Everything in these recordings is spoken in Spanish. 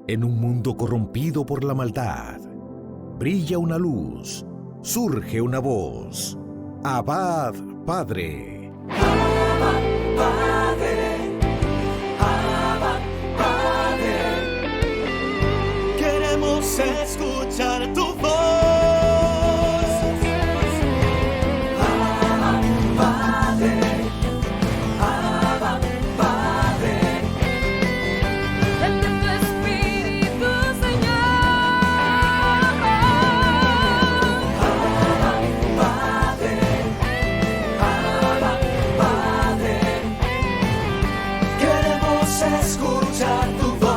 En un mundo corrompido por la maldad, brilla una luz, surge una voz. Abad Padre. Abba, Padre. Abba, Padre. Queremos escuchar tu voz. Abba, Padre. Abba, Padre. Vente tu Espíritu, Señor. Abba, Padre. Abba, Padre. Queremos escuchar tu voz.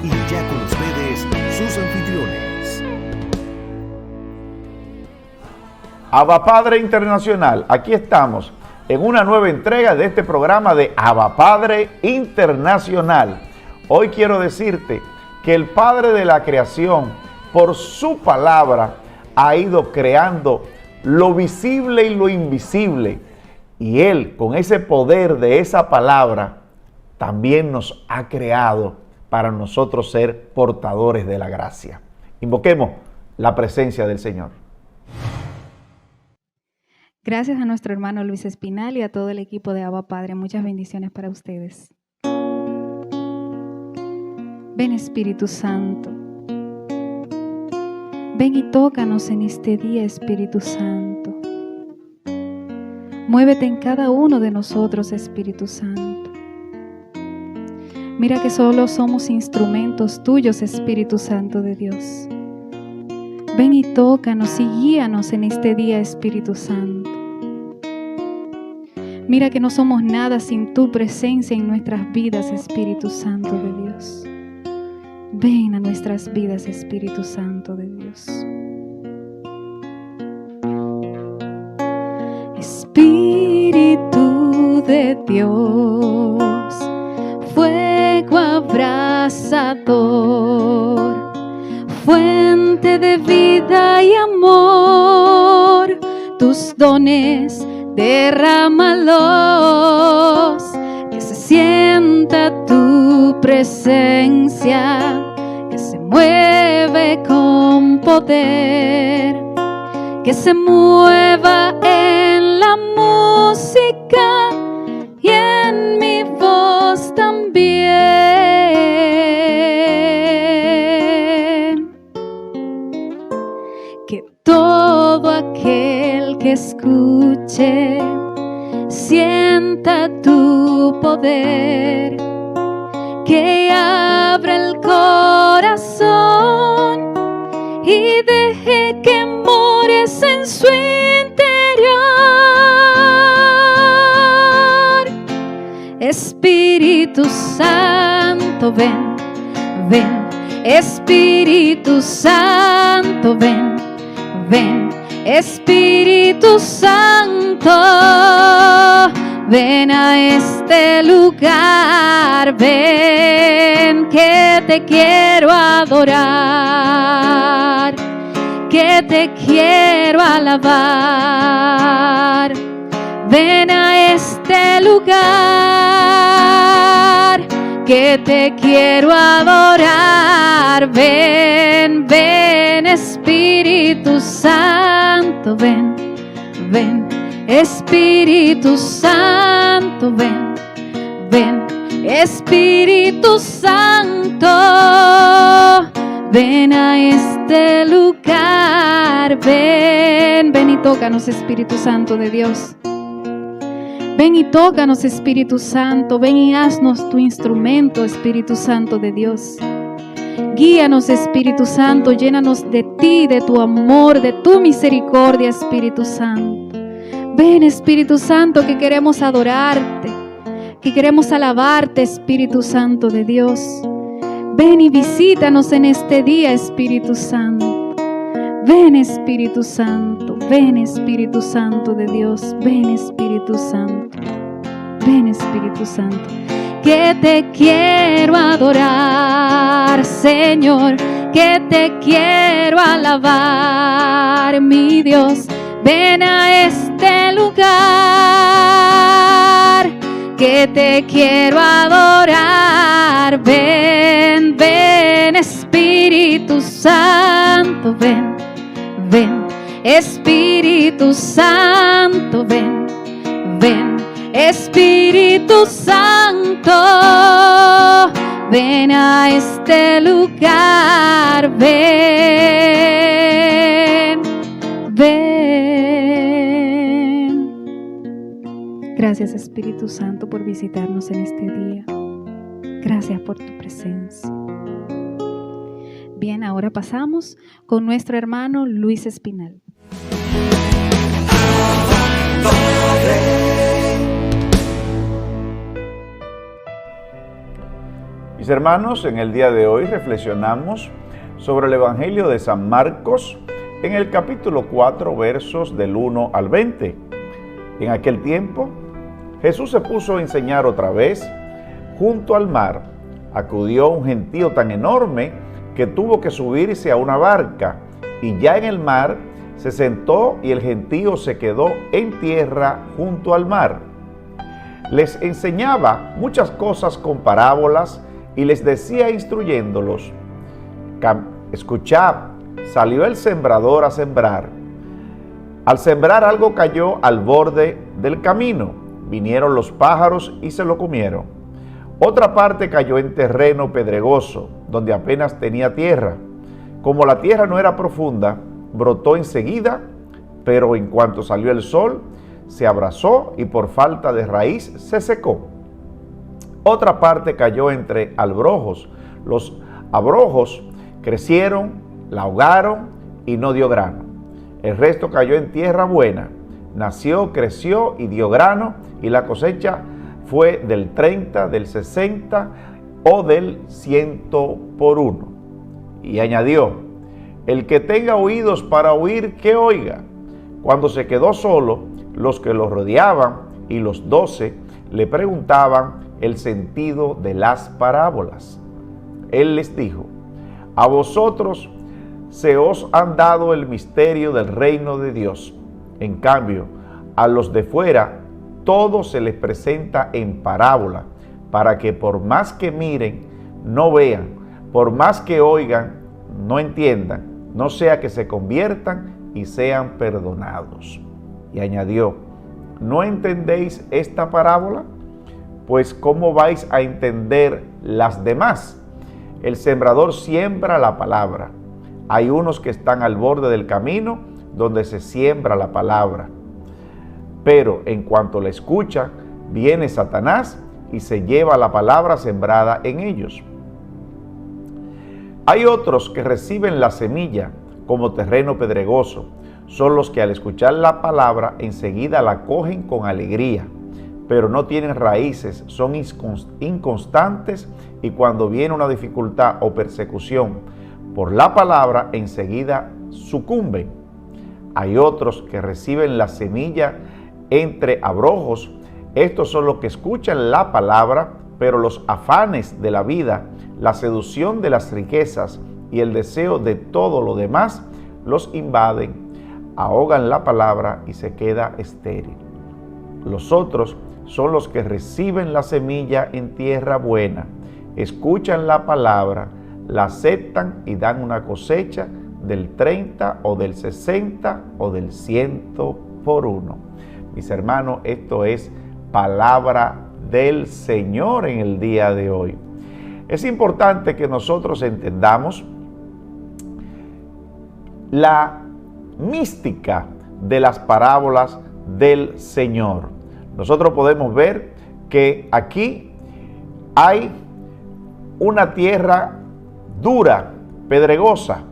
Y ya con ustedes, sus anfitriones. Abba Padre Internacional, aquí estamos en una nueva entrega de este programa de Abba Padre Internacional. Hoy quiero decirte que el Padre de la creación, por su palabra, ha ido creando lo visible y lo invisible. Y Él, con ese poder de esa palabra, también nos ha creado para nosotros ser portadores de la gracia. Invoquemos la presencia del Señor. Gracias a nuestro hermano Luis Espinal y a todo el equipo de Abba Padre. Muchas bendiciones para ustedes. Ven Espíritu Santo. Ven y tócanos en este día, Espíritu Santo. Muévete en cada uno de nosotros, Espíritu Santo. Mira que solo somos instrumentos tuyos, Espíritu Santo de Dios. Ven y tócanos y guíanos en este día, Espíritu Santo. Mira que no somos nada sin tu presencia en nuestras vidas, Espíritu Santo de Dios. Ven a nuestras vidas, Espíritu Santo de Dios. Espíritu de Dios, fuego abrasador, fuente de vida y amor, tus dones derrámalos, que se sienta tu presencia, que se mueve con poder, que se mueva en la música y en mi voz también. Que todo aquel que escuche sienta tu poder, que abra el corazón y deje que mores en su interior. Espíritu Santo, ven, ven. Espíritu Santo, ven, ven. Espíritu Santo, ven a este lugar, ven, que te quiero adorar, que te quiero alabar. Ven a este lugar, que te quiero adorar. Ven, ven, Espíritu Santo, ven, ven. Espíritu Santo, ven, ven. Espíritu Santo, ven a este lugar. Ven, ven y tócanos, Espíritu Santo de Dios. Ven y tócanos, Espíritu Santo. Ven y haznos tu instrumento, Espíritu Santo de Dios. Guíanos, Espíritu Santo. Llénanos de ti, de tu amor, de tu misericordia, Espíritu Santo. Ven, Espíritu Santo, que queremos adorarte, que queremos alabarte, Espíritu Santo de Dios. Ven y visítanos en este día, Espíritu Santo. Ven, Espíritu Santo. Ven, Espíritu Santo de Dios. Ven, Espíritu Santo. Ven, Espíritu Santo. Que te quiero adorar, Señor. Que te quiero alabar, mi Dios. Ven a este lugar, que te quiero adorar. Ven, ven, Espíritu Santo, ven, ven, Espíritu Santo, ven, ven, Espíritu Santo, ven a este lugar, ven, ven. Gracias, Espíritu Santo, por visitarnos en este día. Gracias por tu presencia. Bien, ahora pasamos con nuestro hermano Luis Espinal. Mis hermanos, en el día de hoy reflexionamos sobre el Evangelio de San Marcos en el capítulo 4, versos del 1 al 20. En aquel tiempo, Jesús se puso a enseñar otra vez junto al mar. Acudió un gentío tan enorme que tuvo que subirse a una barca, y ya en el mar se sentó y el gentío se quedó en tierra junto al mar. Les enseñaba muchas cosas con parábolas y les decía instruyéndolos: escuchad, salió el sembrador a sembrar. Al sembrar algo cayó al borde del camino, vinieron los pájaros y se lo comieron. Otra parte cayó en terreno pedregoso, donde apenas tenía tierra. Como la tierra no era profunda, brotó enseguida, pero en cuanto salió el sol, se abrasó y por falta de raíz se secó. Otra parte cayó entre abrojos. Los abrojos crecieron, la ahogaron y no dio grano. El resto cayó en tierra buena, nació, creció y dio grano, y la cosecha fue del 30, del 60 o del 100 por uno. Y añadió: el que tenga oídos para oír, que oiga. Cuando se quedó solo, los que lo rodeaban y los 12 le preguntaban el sentido de las parábolas. Él les dijo: a vosotros se os han dado el misterio del reino de Dios. En cambio, a los de fuera todo se les presenta en parábola, para que por más que miren, no vean, por más que oigan, no entiendan, no sea que se conviertan y sean perdonados. Y añadió: ¿no entendéis esta parábola? Pues ¿cómo vais a entender las demás? El sembrador siembra la palabra. Hay unos que están al borde del camino donde se siembra la palabra. Pero en cuanto la escuchan, viene Satanás y se lleva la palabra sembrada en ellos. Hay otros que reciben la semilla como terreno pedregoso. Son los que al escuchar la palabra enseguida la cogen con alegría, pero no tienen raíces, son inconstantes, y cuando viene una dificultad o persecución por la palabra, enseguida sucumben. Hay otros que reciben la semilla entre abrojos. Estos son los que escuchan la palabra, pero los afanes de la vida, la seducción de las riquezas y el deseo de todo lo demás los invaden, ahogan la palabra y se queda estéril. Los otros son los que reciben la semilla en tierra buena, escuchan la palabra, la aceptan y dan una cosecha del 30 o del 60 o del 100 por uno. Mis hermanos, esto es palabra del Señor en el día de hoy. Es importante que nosotros entendamos la mística de las parábolas del Señor. Nosotros podemos ver que aquí hay una tierra dura, pedregosa,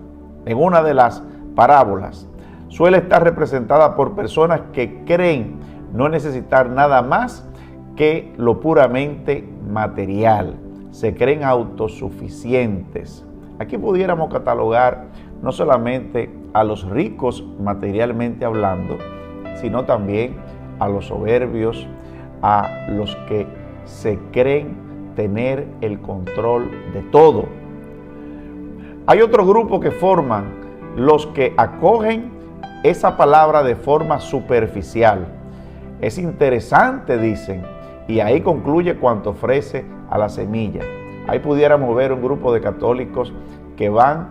en una de las parábolas. Suele estar representada por personas que creen no necesitar nada más que lo puramente material. Se creen autosuficientes. Aquí pudiéramos catalogar no solamente a los ricos materialmente hablando, sino también a los soberbios, a los que se creen tener el control de todo. Hay otro grupo que forman los que acogen esa palabra de forma superficial. Es interesante, dicen, Y ahí concluye cuanto ofrece a la semilla. Ahí pudiéramos ver un grupo de católicos que van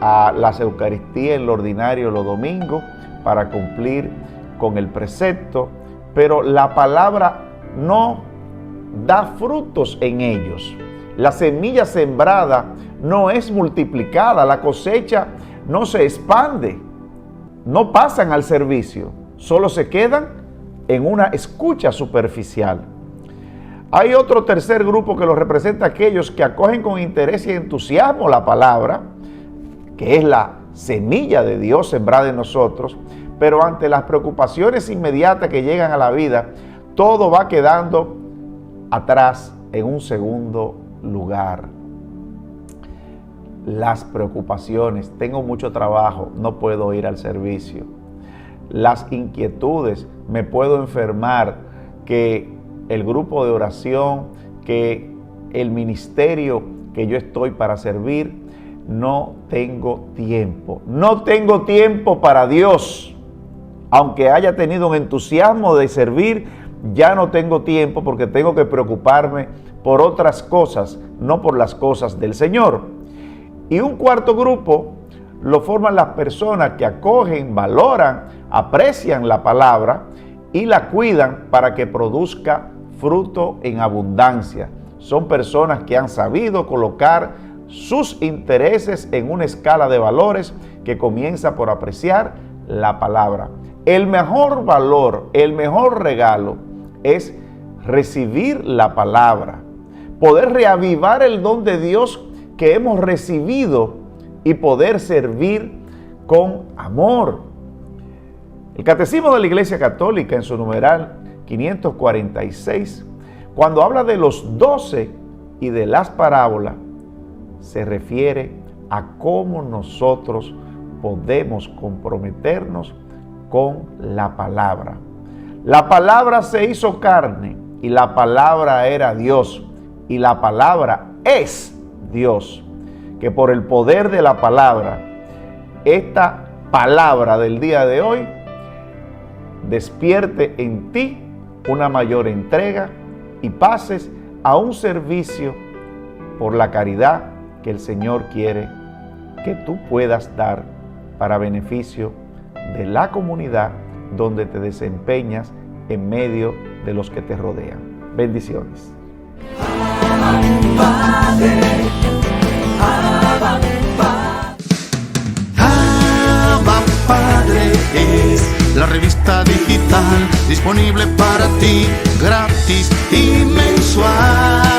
a las Eucaristías en lo ordinario los domingos para cumplir con el precepto, pero la palabra no da frutos en ellos. La semilla sembrada no es multiplicada, la cosecha no se expande, no pasan al servicio, solo se quedan en una escucha superficial. Hay otro tercer grupo que lo representa aquellos que acogen con interés y entusiasmo la palabra, que es la semilla de Dios sembrada en nosotros, pero ante las preocupaciones inmediatas que llegan a la vida, todo va quedando atrás en un segundo lugar. Las preocupaciones, tengo mucho trabajo, no puedo ir al servicio. Las inquietudes, me puedo enfermar, que el grupo de oración, que el ministerio que yo estoy para servir, no tengo tiempo. No tengo tiempo para Dios. Aunque haya tenido un entusiasmo de servir, ya no tengo tiempo porque tengo que preocuparme por otras cosas, no por las cosas del Señor. Y un cuarto grupo lo forman las personas que acogen, valoran, aprecian la palabra y la cuidan para que produzca fruto en abundancia. Son personas que han sabido colocar sus intereses en una escala de valores que comienza por apreciar la palabra. El mejor valor, el mejor regalo es recibir la palabra, poder reavivar el don de Dios que hemos recibido y poder servir con amor. El Catecismo de la Iglesia Católica, en su numeral 546, cuando habla de los 12 y de las parábolas, se refiere a cómo nosotros podemos comprometernos con la palabra. La palabra se hizo carne y la palabra era Dios y la palabra es Dios. Que por el poder de la palabra, esta palabra del día de hoy despierte en ti una mayor entrega y pases a un servicio por la caridad que el Señor quiere que tú puedas dar para beneficio de la comunidad donde te desempeñas en medio de los que te rodean. Bendiciones. Abba Padre es la revista digital disponible para ti gratis y mensual.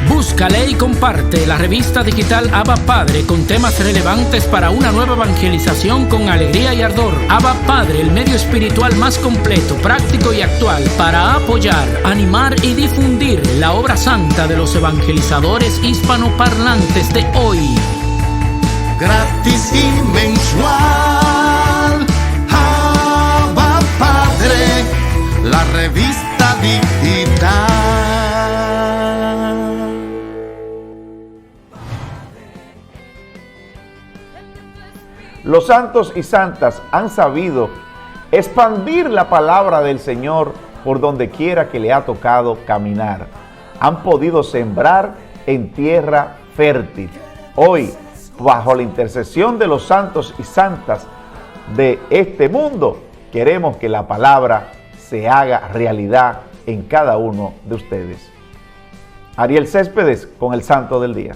Búscale y comparte la revista digital Abba Padre con temas relevantes para una nueva evangelización con alegría y ardor. Abba Padre, el medio espiritual más completo, práctico y actual para apoyar, animar y difundir la obra santa de los evangelizadores hispanoparlantes de hoy. Gratis y mensual. Abba Padre, la revista digital. Los santos y santas han sabido expandir la palabra del Señor por donde quiera que le ha tocado caminar. Han podido sembrar en tierra fértil. Hoy, bajo la intercesión de los santos y santas de este mundo, queremos que la palabra se haga realidad en cada uno de ustedes. Ariel Céspedes con el Santo del Día.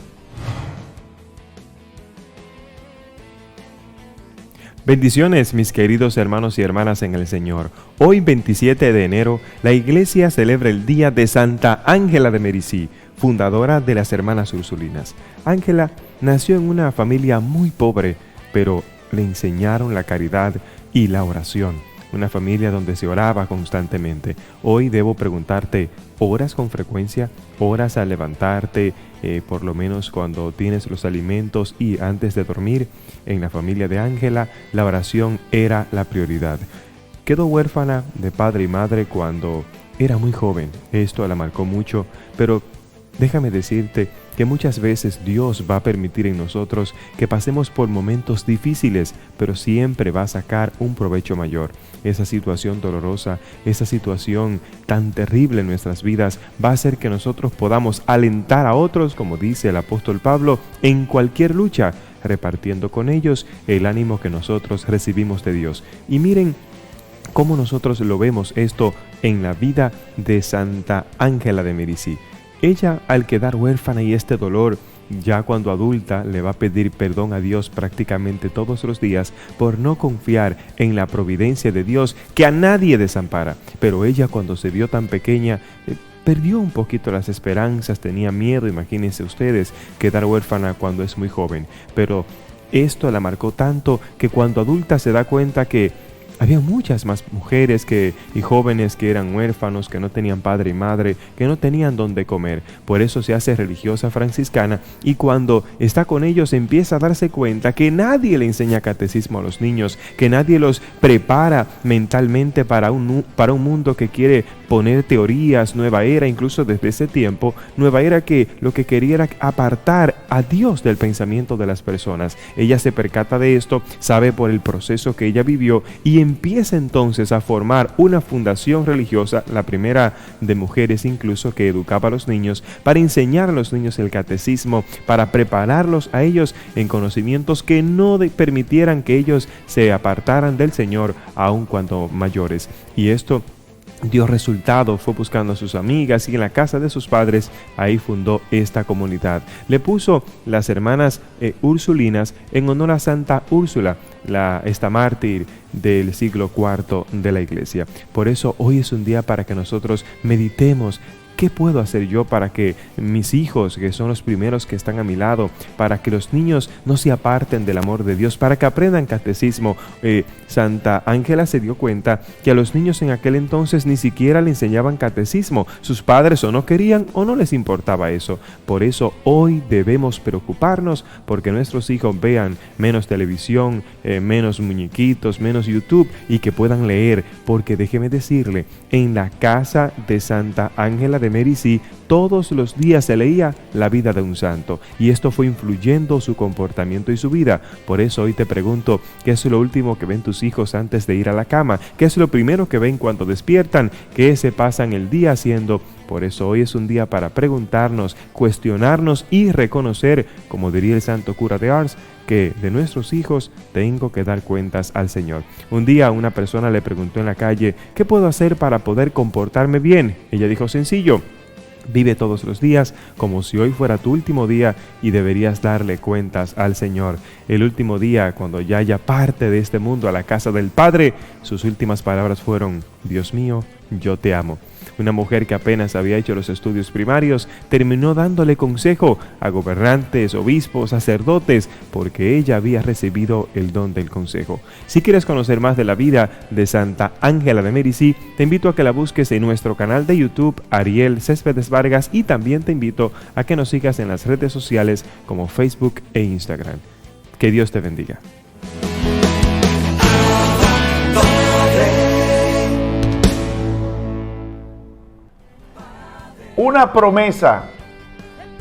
Bendiciones, mis queridos hermanos y hermanas en el Señor. Hoy, 27 de enero, la Iglesia celebra el Día de Santa Ángela de Merici, fundadora de las Hermanas Ursulinas. Ángela nació en una familia muy pobre, pero le enseñaron la caridad y la oración. Una familia donde se oraba constantemente. Hoy debo preguntarte, ¿oras con frecuencia? ¿Oras al levantarte, por lo menos cuando tienes los alimentos y antes de dormir? En la familia de Ángela, la oración era la prioridad. Quedó huérfana de padre y madre cuando era muy joven. Esto la marcó mucho, pero déjame decirte que muchas veces Dios va a permitir en nosotros que pasemos por momentos difíciles, pero siempre va a sacar un provecho mayor. Esa situación dolorosa, esa situación tan terrible en nuestras vidas va a hacer que nosotros podamos alentar a otros, como dice el apóstol Pablo, en cualquier lucha, repartiendo con ellos el ánimo que nosotros recibimos de Dios. Y miren cómo nosotros lo vemos esto en la vida de Santa Ángela de Merici. Ella, al quedar huérfana y este dolor, ya cuando adulta, le va a pedir perdón a Dios prácticamente todos los días por no confiar en la providencia de Dios, que a nadie desampara. Pero ella, cuando se vio tan pequeña, perdió un poquito las esperanzas, tenía miedo. Imagínense ustedes quedar huérfana cuando es muy joven. Pero esto la marcó tanto que cuando adulta se da cuenta que había muchas más mujeres y jóvenes que eran huérfanos, que no tenían padre y madre, que no tenían dónde comer. Por eso se hace religiosa franciscana, y cuando está con ellos empieza a darse cuenta que nadie le enseña catecismo a los niños, que nadie los prepara mentalmente para un mundo que quiere poner teorías, nueva era. Incluso desde ese tiempo, nueva era que lo que quería era apartar a Dios del pensamiento de las personas. Ella se percata de esto, sabe por el proceso que ella vivió, y empieza entonces a formar una fundación religiosa, la primera de mujeres incluso, que educaba a los niños, para enseñar a los niños el catecismo, para prepararlos a ellos en conocimientos que no permitieran que ellos se apartaran del Señor aun cuando mayores. Y esto dio resultado, fue buscando a sus amigas y en la casa de sus padres, ahí fundó esta comunidad. Le puso las hermanas Ursulinas en honor a Santa Úrsula, esta mártir del siglo IV de la Iglesia. Por eso hoy es un día para que nosotros meditemos. ¿Qué puedo hacer yo para que mis hijos, que son los primeros que están a mi lado, para que los niños no se aparten del amor de Dios, para que aprendan catecismo? Santa Ángela se dio cuenta que a los niños en aquel entonces ni siquiera le enseñaban catecismo. Sus padres o no querían o no les importaba eso. Por eso hoy debemos preocuparnos porque nuestros hijos vean menos televisión, menos muñequitos, menos YouTube, y que puedan leer. Porque déjeme decirle, en la casa de Santa Ángela de Merici todos los días se leía la vida de un santo, y esto fue influyendo su comportamiento y su vida. Por eso hoy te pregunto, ¿qué es lo último que ven tus hijos antes de ir a la cama? ¿Qué es lo primero que ven cuando despiertan? ¿Qué se pasan el día haciendo? Por eso hoy es un día para preguntarnos, cuestionarnos y reconocer, como diría el santo cura de Ars, que de nuestros hijos tengo que dar cuentas al Señor. Un día una persona le preguntó en la calle, ¿qué puedo hacer para poder comportarme bien? Ella dijo, sencillo: vive todos los días como si hoy fuera tu último día y deberías darle cuentas al Señor. El último día, cuando ya haya parte de este mundo a la casa del Padre, sus últimas palabras fueron: Dios mío, yo te amo. Una mujer que apenas había hecho los estudios primarios terminó dándole consejo a gobernantes, obispos, sacerdotes, porque ella había recibido el don del consejo. Si quieres conocer más de la vida de Santa Ángela de Merici, te invito a que la busques en nuestro canal de YouTube, Ariel Céspedes Vargas, y también te invito a que nos sigas en las redes sociales como Facebook e Instagram. Que Dios te bendiga. Una promesa,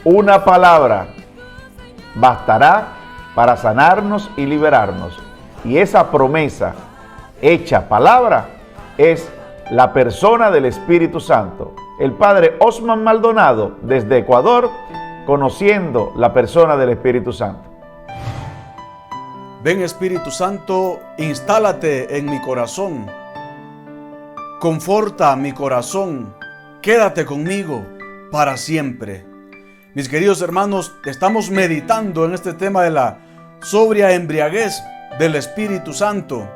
una palabra, bastará para sanarnos y liberarnos. Y esa promesa, hecha palabra, es la persona del Espíritu Santo. El Padre Osman Maldonado, desde Ecuador, conociendo la persona del Espíritu Santo. Ven, Espíritu Santo, instálate en mi corazón. Conforta mi corazón. Quédate conmigo para siempre. Mis queridos hermanos, estamos meditando en este tema de la sobria embriaguez del Espíritu Santo.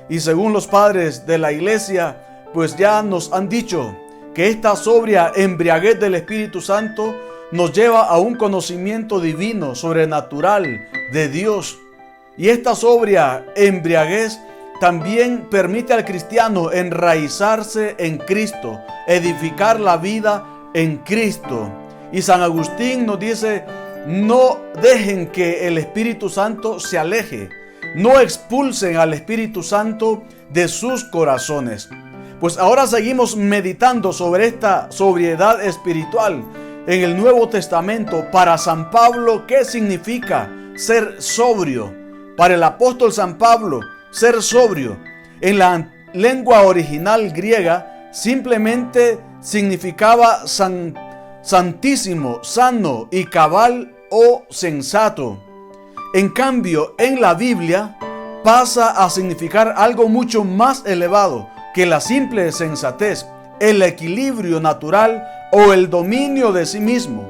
Y según los padres de la iglesia, pues ya nos han dicho que esta sobria embriaguez del Espíritu Santo nos lleva a un conocimiento divino, sobrenatural de Dios. Y esta sobria embriaguez también permite al cristiano enraizarse en Cristo, edificar la vida en Cristo. Y San Agustín nos dice: no dejen que el Espíritu Santo se aleje, no expulsen al Espíritu Santo de sus corazones. Pues ahora seguimos meditando sobre esta sobriedad espiritual en el Nuevo Testamento, para San Pablo, ¿qué significa ser sobrio? Para el apóstol San Pablo, ser sobrio, en la lengua original griega, simplemente significaba santísimo, sano y cabal o sensato. En cambio, en la Biblia pasa a significar algo mucho más elevado que la simple sensatez, el equilibrio natural o el dominio de sí mismo.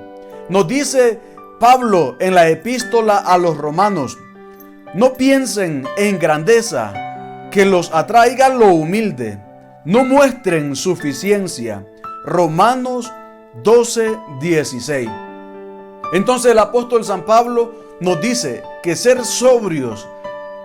Nos dice Pablo en la epístola a los Romanos: no piensen en grandeza, que los atraiga lo humilde. No muestren suficiencia. Romanos 12:16. Entonces el apóstol San Pablo nos dice que ser sobrios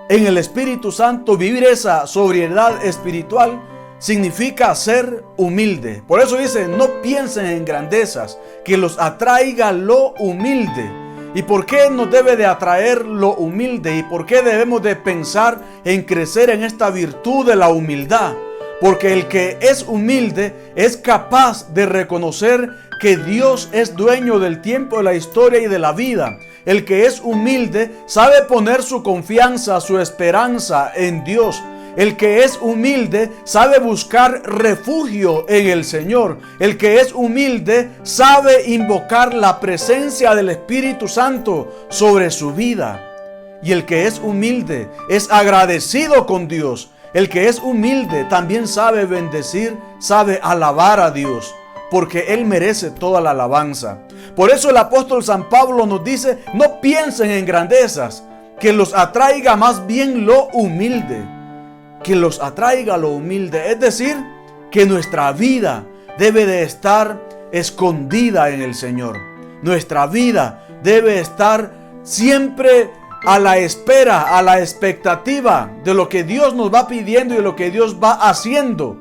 en el Espíritu Santo, vivir esa sobriedad espiritual, significa ser humilde. Por eso dice: no piensen en grandezas, que los atraiga lo humilde. ¿Y por qué nos debe de atraer lo humilde? ¿Y por qué debemos de pensar en crecer en esta virtud de la humildad? Porque el que es humilde es capaz de reconocer que Dios es dueño del tiempo, de la historia y de la vida. El que es humilde sabe poner su confianza, su esperanza en Dios. El que es humilde sabe buscar refugio en el Señor. El que es humilde sabe invocar la presencia del Espíritu Santo sobre su vida. Y el que es humilde es agradecido con Dios. El que es humilde también sabe bendecir, sabe alabar a Dios, porque Él merece toda la alabanza. Por eso el apóstol San Pablo nos dice: no piensen en grandezas, que los atraiga más bien lo humilde. Que los atraiga lo humilde, es decir, que nuestra vida debe de estar escondida en el Señor. Nuestra vida debe estar siempre a la espera, a la expectativa de lo que Dios nos va pidiendo y de lo que Dios va haciendo.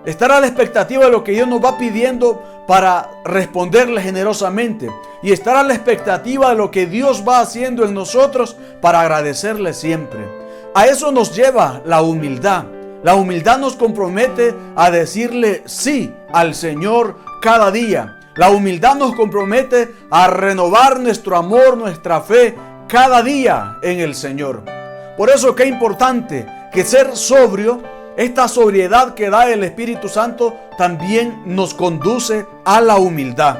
Estar a la expectativa de lo que Dios nos va pidiendo para responderle generosamente. Y estar a la expectativa de lo que Dios va haciendo en nosotros para agradecerle siempre. A eso nos lleva la humildad. La humildad nos compromete a decirle sí al Señor cada día. La humildad nos compromete a renovar nuestro amor, nuestra fe cada día en el Señor. Por eso qué importante que ser sobrio, esta sobriedad que da el Espíritu Santo, también nos conduce a la humildad.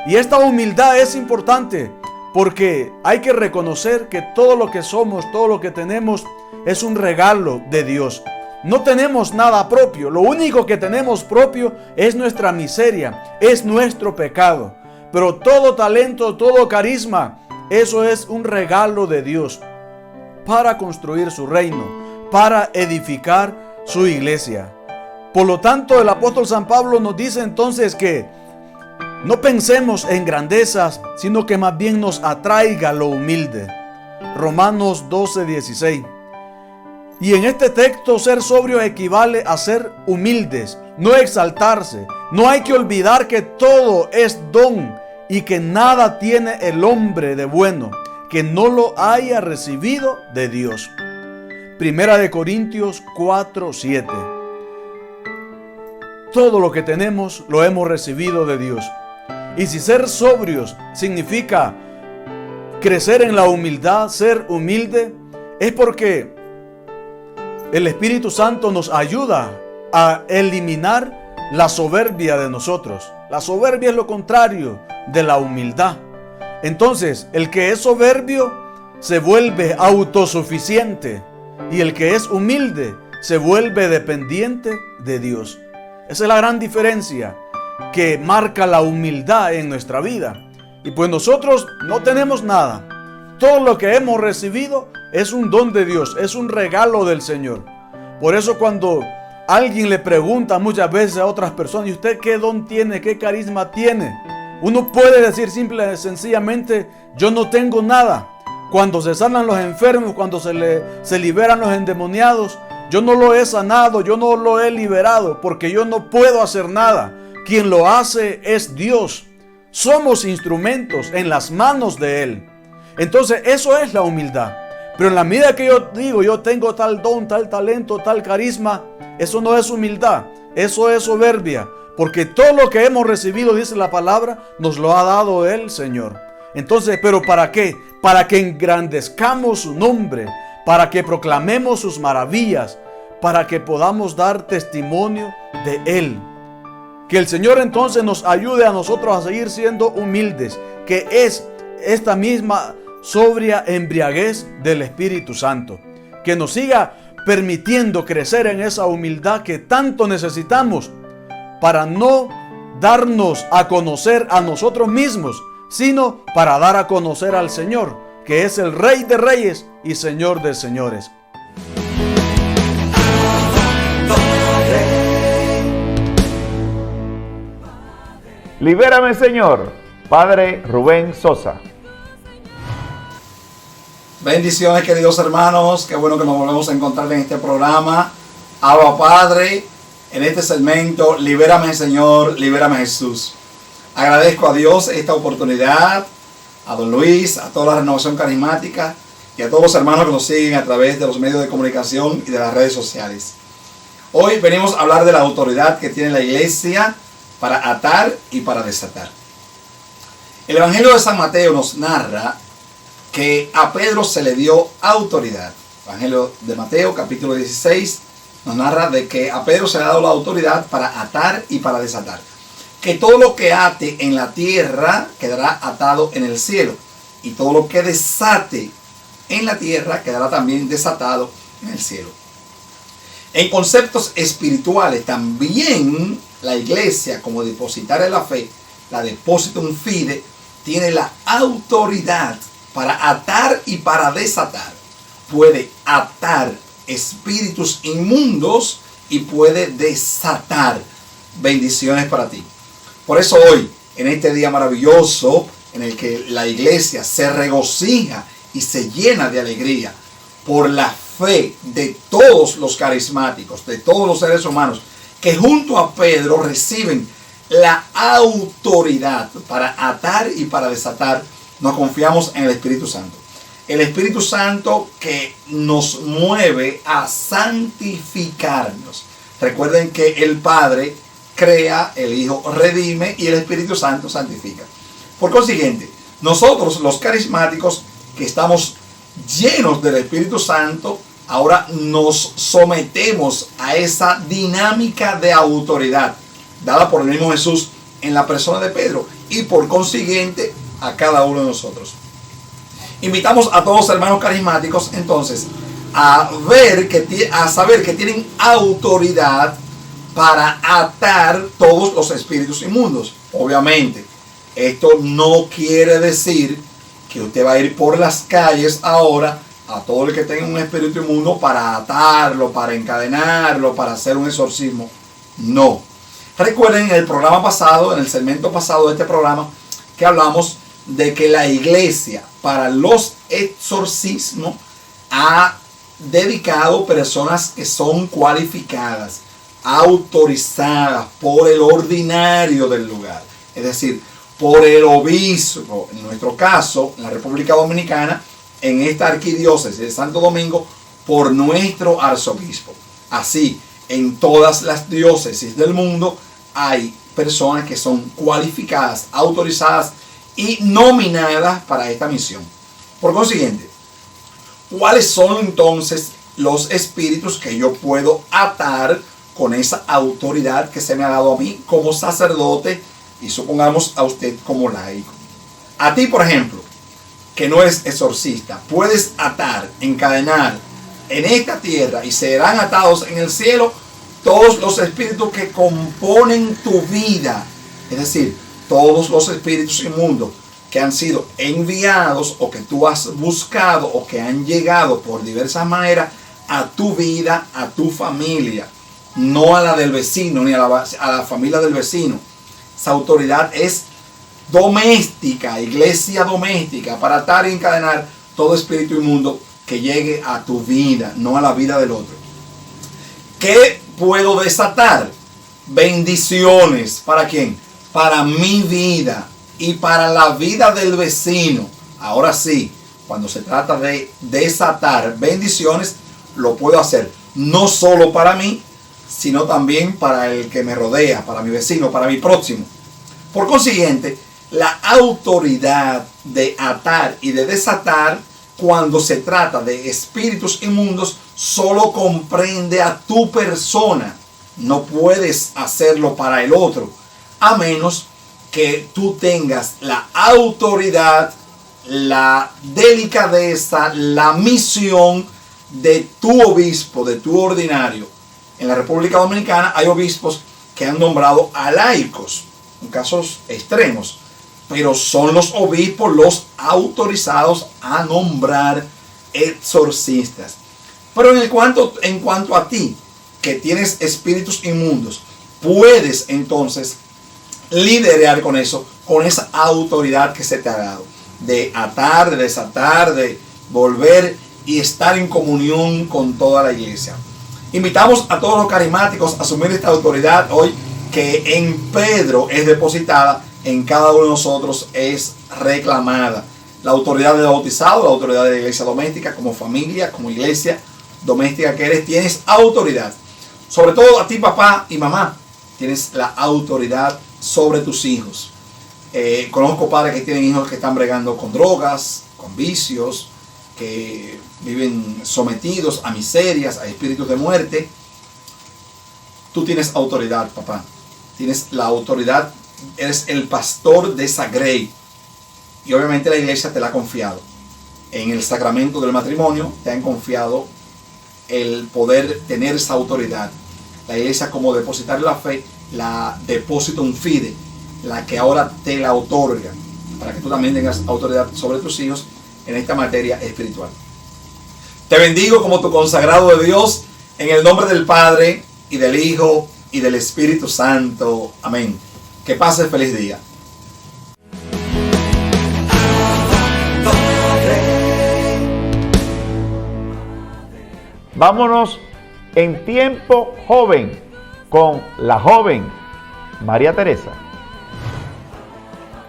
Y esta humildad es importante porque hay que reconocer que todo lo que somos, todo lo que tenemos, es un regalo de Dios. No tenemos nada propio. Lo único que tenemos propio es nuestra miseria, es nuestro pecado. Pero todo talento, todo carisma, eso es un regalo de Dios para construir su reino, para edificar su iglesia. Por lo tanto, el apóstol San Pablo nos dice entonces que no pensemos en grandezas, sino que más bien nos atraiga lo humilde. Romanos 12:16. Y en este texto, ser sobrio equivale a ser humildes, no exaltarse. No hay que olvidar que todo es don y que nada tiene el hombre de bueno que no lo haya recibido de Dios. Primera de Corintios 4:7. Todo lo que tenemos lo hemos recibido de Dios. Y si ser sobrios significa crecer en la humildad, ser humilde, es porque el Espíritu Santo nos ayuda a eliminar la soberbia de nosotros. La soberbia es lo contrario de la humildad. Entonces, el que es soberbio se vuelve autosuficiente y el que es humilde se vuelve dependiente de Dios. Esa es la gran diferencia que marca la humildad en nuestra vida. Y pues nosotros no tenemos nada. Todo lo que hemos recibido es un don de Dios, es un regalo del Señor. Por eso cuando alguien le pregunta muchas veces a otras personas: ¿y usted qué don tiene? ¿Qué carisma tiene? Uno puede decir simple y sencillamente: yo no tengo nada. Cuando se sanan los enfermos, cuando se liberan los endemoniados, yo no lo he sanado, yo no lo he liberado, porque yo no puedo hacer nada. Quien lo hace es Dios. Somos instrumentos en las manos de Él. Entonces eso es la humildad. Pero en la medida que yo digo: yo tengo tal don, tal talento, tal carisma, eso no es humildad, eso es soberbia. Porque todo lo que hemos recibido, dice la palabra, nos lo ha dado el Señor. Entonces, ¿pero para qué? Para que engrandezcamos su nombre, para que proclamemos sus maravillas, para que podamos dar testimonio de Él. Que el Señor entonces nos ayude a nosotros a seguir siendo humildes, que es esta misma sobria embriaguez del Espíritu Santo. Que nos siga permitiendo crecer en esa humildad que tanto necesitamos para no darnos a conocer a nosotros mismos, sino para dar a conocer al Señor, que es el Rey de Reyes y Señor de Señores. Libérame, Señor. Padre Rubén Sosa. Bendiciones, queridos hermanos. Qué bueno que nos volvemos a encontrar en este programa. Abba Padre, en este segmento, Libérame, Señor, Libérame, Jesús. Agradezco a Dios esta oportunidad, a don Luis, a toda la Renovación Carismática y a todos los hermanos que nos siguen a través de los medios de comunicación y de las redes sociales. Hoy venimos a hablar de la autoridad que tiene la iglesia para atar y para desatar. El Evangelio de San Mateo nos narra que a Pedro se le dio autoridad. El Evangelio de Mateo, capítulo 16, nos narra de que a Pedro se le ha dado la autoridad para atar y para desatar. Que todo lo que ate en la tierra quedará atado en el cielo, y todo lo que desate en la tierra quedará también desatado en el cielo. En conceptos espirituales, también la iglesia, como depositaria de la fe, la depositum fide, tiene la autoridad para atar y para desatar. Puede atar espíritus inmundos y puede desatar bendiciones para ti. Por eso hoy, en este día maravilloso, en el que la iglesia se regocija y se llena de alegría por la fe de todos los carismáticos, de todos los seres humanos, que junto a Pedro reciben la autoridad para atar y para desatar, nos confiamos en el Espíritu Santo. El Espíritu Santo que nos mueve a santificarnos. Recuerden que el Padre crea, el Hijo redime y el Espíritu Santo santifica. Por consiguiente, nosotros los carismáticos que estamos llenos del Espíritu Santo, ahora nos sometemos a esa dinámica de autoridad dada por el mismo Jesús en la persona de Pedro y por consiguiente a cada uno de nosotros. Invitamos a todos los hermanos carismáticos entonces a saber que tienen autoridad para atar todos los espíritus inmundos. Obviamente, esto no quiere decir que usted va a ir por las calles ahora a todo el que tenga un espíritu inmundo para atarlo, para encadenarlo, para hacer un exorcismo. No. Recuerden en el programa pasado, en el segmento pasado de este programa, que hablamos de que la iglesia para los exorcismos ha dedicado personas que son cualificadas, autorizadas por el ordinario del lugar, es decir, por el obispo, en nuestro caso, en la República Dominicana, en esta arquidiócesis de Santo Domingo, por nuestro arzobispo. Así, en todas las diócesis del mundo hay personas que son cualificadas, autorizadas y nominadas para esta misión. Por consiguiente, ¿cuáles son entonces los espíritus que yo puedo atar con esa autoridad que se me ha dado a mí como sacerdote y supongamos a usted como laico? A ti, por ejemplo, que no eres exorcista, puedes atar, encadenar en esta tierra y serán atados en el cielo todos los espíritus que componen tu vida, es decir, todos los espíritus inmundos que han sido enviados o que tú has buscado o que han llegado por diversas maneras a tu vida, a tu familia, no a la del vecino ni a la familia del vecino. Esa autoridad es doméstica, iglesia doméstica, para atar y encadenar todo espíritu inmundo que llegue a tu vida, no a la vida del otro. ¿Qué puedo desatar? Bendiciones. ¿Para quién? Para mi vida y para la vida del vecino. Ahora sí, cuando se trata de desatar bendiciones, lo puedo hacer no solo para mí, sino también para el que me rodea, para mi vecino, para mi próximo. Por consiguiente, la autoridad de atar y de desatar cuando se trata de espíritus inmundos solo comprende a tu persona. No puedes hacerlo para el otro, a menos que tú tengas la autoridad, la delicadeza, la misión de tu obispo, de tu ordinario. En la República Dominicana hay obispos que han nombrado a laicos, en casos extremos, pero son los obispos los autorizados a nombrar exorcistas. Pero en cuanto a ti, que tienes espíritus inmundos, puedes entonces liderar con eso, con esa autoridad que se te ha dado, de atar, de desatar, de volver y estar en comunión con toda la iglesia. Invitamos a todos los carismáticos a asumir esta autoridad hoy, que en Pedro es depositada, en cada uno de nosotros es reclamada. La autoridad del bautizado, la autoridad de la iglesia doméstica, como familia, como iglesia doméstica que eres, tienes autoridad. Sobre todo a ti, papá y mamá, tienes la autoridad sobre tus hijos. Conozco padres que tienen hijos que están bregando con drogas, con vicios, que viven sometidos a miserias, a espíritus de muerte. Tú tienes autoridad, papá. Tienes la autoridad, eres el pastor de esa grey. Y obviamente la iglesia te la ha confiado. En el sacramento del matrimonio te han confiado el poder tener esa autoridad. La iglesia, como depositar la fe, la depositum fide, la que ahora te la otorga, para que tú también tengas autoridad sobre tus hijos en esta materia espiritual. Te bendigo como tu consagrado de Dios, en el nombre del Padre, y del Hijo, y del Espíritu Santo. Amén. Que pases feliz día. Vámonos en tiempo joven con la joven María Teresa.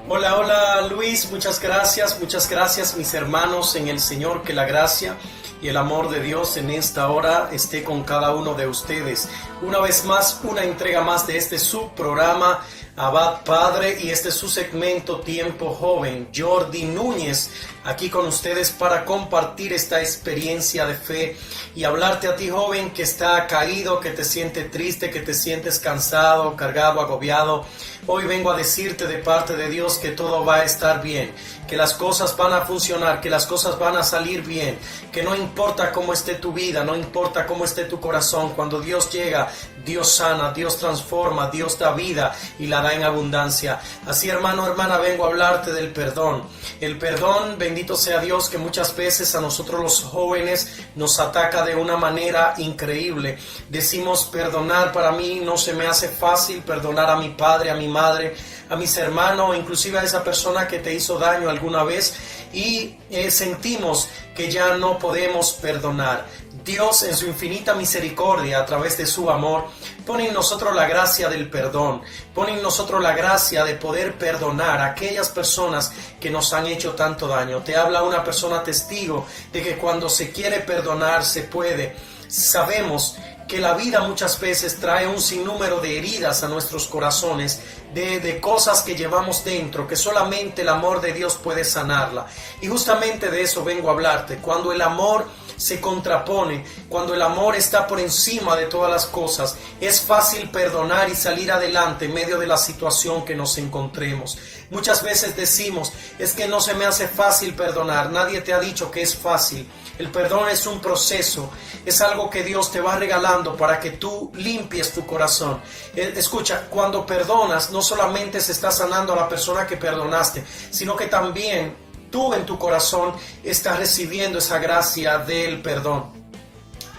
Hola, hola Luis, muchas gracias mis hermanos en el Señor, que la gracia y el amor de Dios en esta hora esté con cada uno de ustedes. Una vez más, una entrega más de este su programa Abad Padre, y este es su segmento Tiempo Joven. Jordi Núñez aquí con ustedes para compartir esta experiencia de fe y hablarte a ti, joven, que está caído, que te sientes triste, que te sientes cansado, cargado, agobiado. Hoy vengo a decirte de parte de Dios que todo va a estar bien, que las cosas van a funcionar, que las cosas van a salir bien, que no importa cómo esté tu vida, no importa cómo esté tu corazón, cuando Dios llega, Dios sana, Dios transforma, Dios da vida y la da en abundancia. Así, hermano, hermana, vengo a hablarte del perdón. El perdón, bendito sea Dios, que muchas veces a nosotros los jóvenes nos ataca de una manera increíble. Decimos perdonar, para mí no se me hace fácil perdonar a mi padre, a mi madre, a mis hermanos, inclusive a esa persona que te hizo daño alguna vez, y sentimos que ya no podemos perdonar. Dios, en su infinita misericordia, a través de su amor, pone en nosotros la gracia del perdón, pone en nosotros la gracia de poder perdonar a aquellas personas que nos han hecho tanto daño. Te habla una persona testigo de que cuando se quiere perdonar se puede. Sabemos que la vida muchas veces trae un sinnúmero de heridas a nuestros corazones, de cosas que llevamos dentro, que solamente el amor de Dios puede sanarla. Y justamente de eso vengo a hablarte. Cuando el amor se contrapone, cuando el amor está por encima de todas las cosas, es fácil perdonar y salir adelante en medio de la situación que nos encontremos. Muchas veces decimos, es que no se me hace fácil perdonar. Nadie te ha dicho que es fácil. El perdón es un proceso, es algo que Dios te va regalando para que tú limpies tu corazón. Escucha, cuando perdonas, no solamente se está sanando a la persona que perdonaste, sino que también tú en tu corazón estás recibiendo esa gracia del perdón.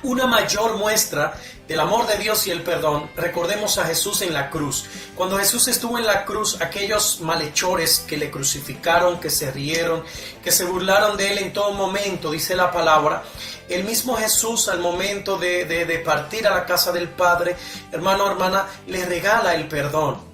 Una mayor muestra del amor de Dios y el perdón, recordemos a Jesús en la cruz. Cuando Jesús estuvo en la cruz, aquellos malhechores que le crucificaron, que se rieron, que se burlaron de él en todo momento, dice la palabra, el mismo Jesús al momento de partir a la casa del Padre, hermano, hermana, le regala el perdón.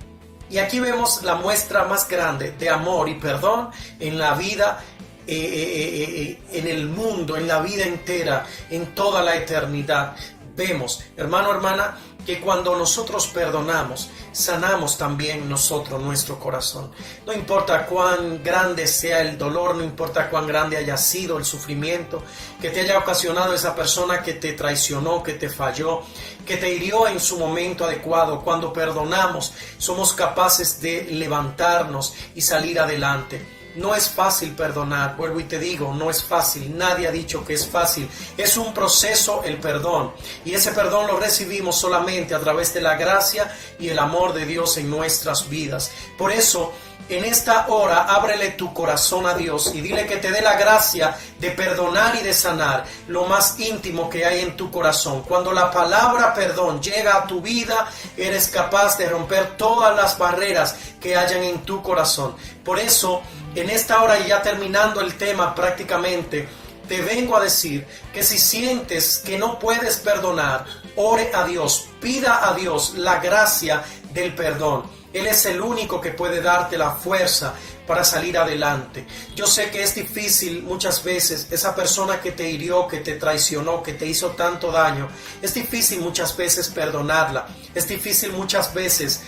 Y aquí vemos la muestra más grande de amor y perdón en la vida, en el mundo, en la vida entera, en toda la eternidad. Vemos, hermano, hermana, que cuando nosotros perdonamos, sanamos también nosotros nuestro corazón. No importa cuán grande sea el dolor, no importa cuán grande haya sido el sufrimiento que te haya ocasionado esa persona que te traicionó, que te falló, que te hirió en su momento adecuado. Cuando perdonamos, somos capaces de levantarnos y salir adelante. No es fácil perdonar, vuelvo y te digo, no es fácil, nadie ha dicho que es fácil. Es un proceso el perdón, y ese perdón lo recibimos solamente a través de la gracia y el amor de Dios en nuestras vidas. Por eso, en esta hora, ábrele tu corazón a Dios y dile que te dé la gracia de perdonar y de sanar lo más íntimo que hay en tu corazón. Cuando la palabra perdón llega a tu vida, eres capaz de romper todas las barreras que hayan en tu corazón. Por eso, en esta hora, y ya terminando el tema prácticamente, te vengo a decir que si sientes que no puedes perdonar, ore a Dios, pida a Dios la gracia del perdón. Él es el único que puede darte la fuerza para salir adelante. Yo sé que es difícil muchas veces, esa persona que te hirió, que te traicionó, que te hizo tanto daño, es difícil muchas veces perdonarla. Es difícil muchas veces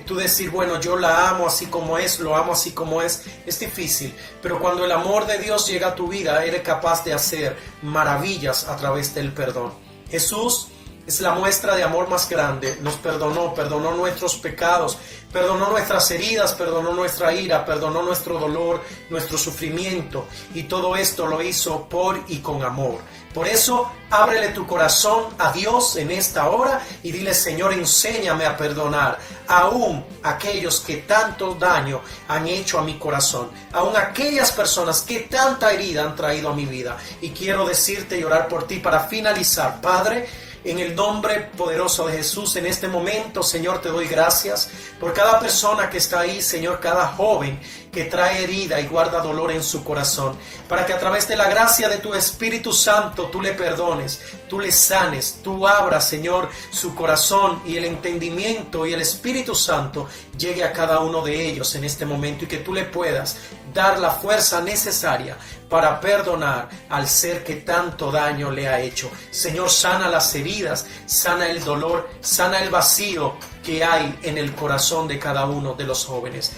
tú decir, bueno, yo la amo así como es, lo amo así como es. Es difícil, pero cuando el amor de Dios llega a tu vida, eres capaz de hacer maravillas a través del perdón. Jesús es la muestra de amor más grande. Nos perdonó nuestros pecados, perdonó nuestras heridas, perdonó nuestra ira, perdonó nuestro dolor, nuestro sufrimiento, y todo esto lo hizo por y con amor. Por eso, ábrele tu corazón a Dios en esta hora y dile, Señor, enséñame a perdonar aún aquellos que tanto daño han hecho a mi corazón, aún aquellas personas que tanta herida han traído a mi vida. Y quiero decirte y orar por ti para finalizar. Padre, en el nombre poderoso de Jesús, en este momento, Señor, te doy gracias por cada persona que está ahí, Señor, cada joven que trae herida y guarda dolor en su corazón, para que a través de la gracia de tu Espíritu Santo tú le perdones, tú le sanes, tú abras, Señor, su corazón, y el entendimiento y el Espíritu Santo llegue a cada uno de ellos en este momento, y que tú le puedas dar la fuerza necesaria para perdonar al ser que tanto daño le ha hecho. Señor, sana las heridas, sana el dolor, sana el vacío que hay en el corazón de cada uno de los jóvenes.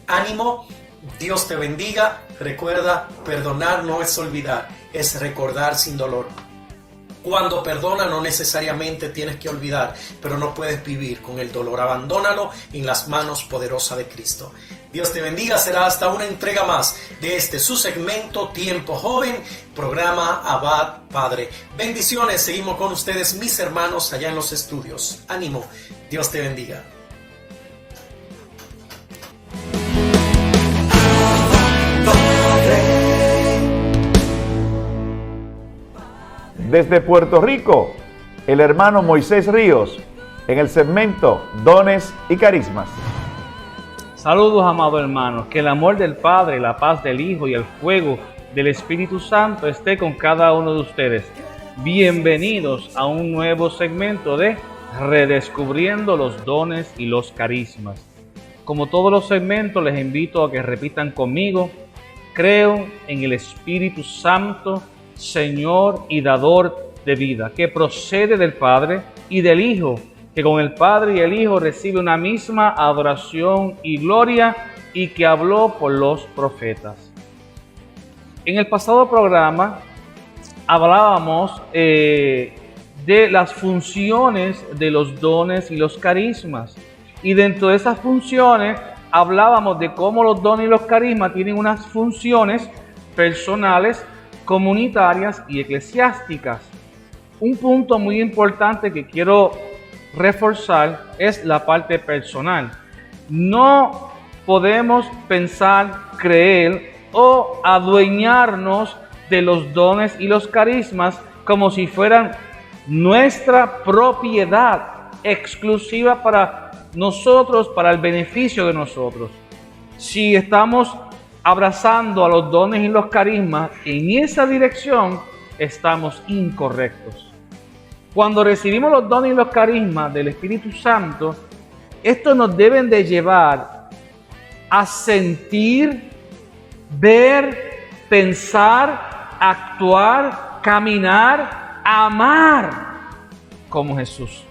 Ánimo, Dios te bendiga. Recuerda, perdonar no es olvidar, es recordar sin dolor. Cuando perdona no necesariamente tienes que olvidar, pero no puedes vivir con el dolor. Abandónalo en las manos poderosas de Cristo. Dios te bendiga. Será hasta una entrega más de este su segmento Tiempo Joven, programa Abad Padre. Bendiciones. Seguimos con ustedes, mis hermanos, allá en los estudios. Ánimo. Dios te bendiga. Desde Puerto Rico, el hermano Moisés Ríos, en el segmento Dones y Carismas. Saludos, amados hermanos, que el amor del Padre, la paz del Hijo y el fuego del Espíritu Santo esté con cada uno de ustedes. Bienvenidos a un nuevo segmento de Redescubriendo los Dones y los Carismas. Como todos los segmentos, les invito a que repitan conmigo: creo en el Espíritu Santo, Señor y dador de vida, que procede del Padre y del Hijo, que con el Padre y el Hijo recibe una misma adoración y gloria, y que habló por los profetas. En el pasado programa hablábamos de las funciones de los dones y los carismas, y dentro de esas funciones hablábamos de cómo los dones y los carismas tienen unas funciones personales, comunitarias y eclesiásticas. Un punto muy importante que quiero reforzar es la parte personal. No podemos pensar, creer o adueñarnos de los dones y los carismas como si fueran nuestra propiedad exclusiva para nosotros, para el beneficio de nosotros. Si estamos abrazando a los dones y los carismas en esa dirección, estamos incorrectos. Cuando recibimos los dones y los carismas del Espíritu Santo, estos nos deben de llevar a sentir, ver, pensar, actuar, caminar, amar como Jesús.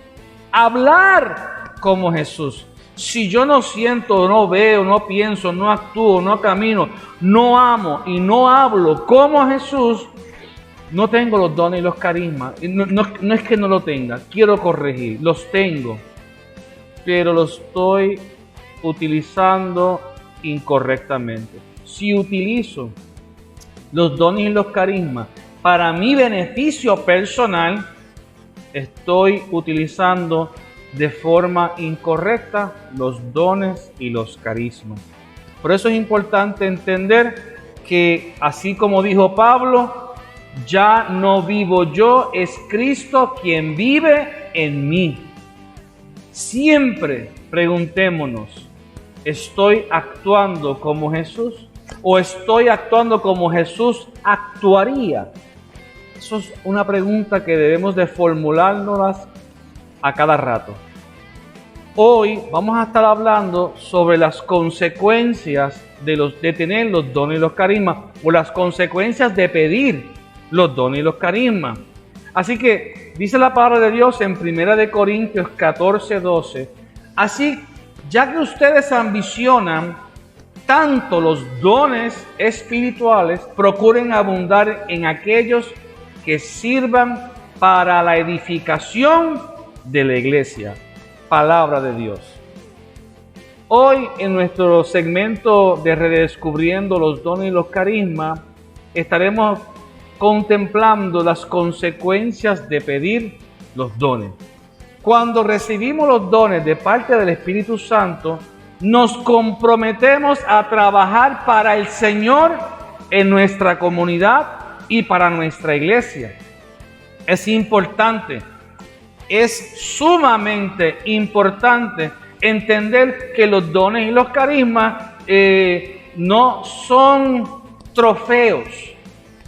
hablar como Jesús. Si yo no siento, no veo, no pienso, no actúo, no camino, no amo y no hablo como Jesús, no tengo los dones y los carismas. No es que no lo tenga, quiero corregir, los tengo, pero los estoy utilizando incorrectamente. Si utilizo los dones y los carismas para mi beneficio personal, estoy utilizando de forma incorrecta los dones y los carismas. Por eso es importante entender que, así como dijo Pablo, ya no vivo yo, es Cristo quien vive en mí. Siempre preguntémonos, ¿estoy actuando como Jesús o estoy actuando como Jesús actuaría? Eso es una pregunta que debemos de formulárnoslas a cada rato. Hoy vamos a estar hablando sobre las consecuencias de tener los dones y los carismas, o las consecuencias de pedir los dones y los carismas. Así que dice la palabra de Dios en 1 Corintios 14:12, así ya que ustedes ambicionan tanto los dones espirituales, procuren abundar en aquellos que sirvan para la edificación de la iglesia. Palabra de Dios. Hoy en nuestro segmento de Redescubriendo los dones y los carismas estaremos contemplando las consecuencias de pedir los dones. Cuando recibimos los dones de parte del Espíritu Santo, nos comprometemos a trabajar para el Señor en nuestra comunidad y para nuestra iglesia. Es importante, es sumamente importante entender que los dones y los carismas no son trofeos.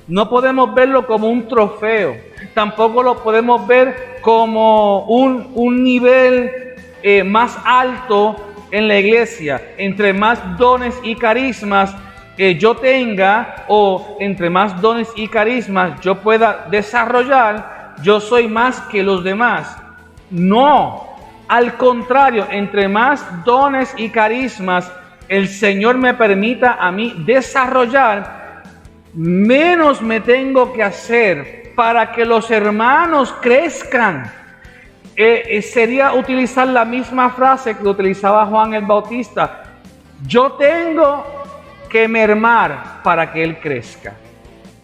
No podemos verlo como un trofeo. Tampoco lo podemos ver como un nivel más alto en la iglesia. Entre más dones y carismas yo tenga, o entre más dones y carismas yo pueda desarrollar, yo soy más que los demás. No, al contrario, entre más dones y carismas el Señor me permita a mí desarrollar, menos me tengo que hacer para que los hermanos crezcan. Sería utilizar la misma frase que utilizaba Juan el Bautista: yo tengo que mermar para que Él crezca.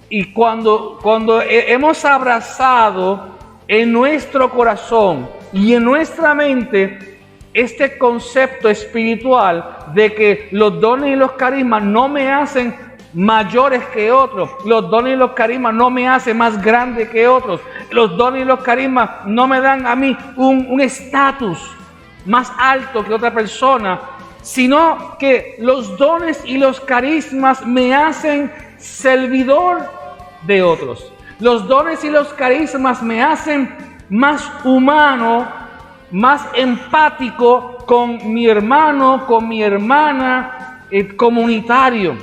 Y cuando hemos abrazado en nuestro corazón y en nuestra mente este concepto espiritual de que los dones y los carismas no me hacen mayores que otros, los dones y los carismas no me hacen más grande que otros, los dones y los carismas no me dan a mí un estatus más alto que otra persona, sino que los dones y los carismas me hacen servidor de otros. Los dones y los carismas me hacen más humano, más empático con mi hermano, con mi hermana, comunitario.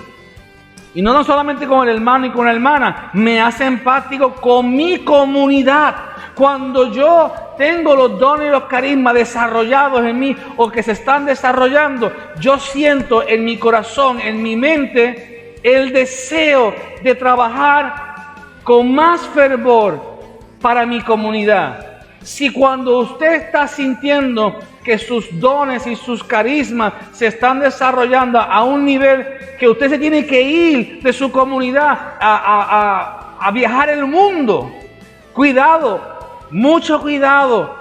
Y no solamente con el hermano y con la hermana, me hace empático con mi comunidad. Cuando yo tengo los dones y los carismas desarrollados en mí o que se están desarrollando, yo siento en mi corazón, en mi mente, el deseo de trabajar con más fervor para mi comunidad. Si cuando usted está sintiendo que sus dones y sus carismas se están desarrollando a un nivel que usted se tiene que ir de su comunidad a viajar el mundo, cuidado, mucho cuidado,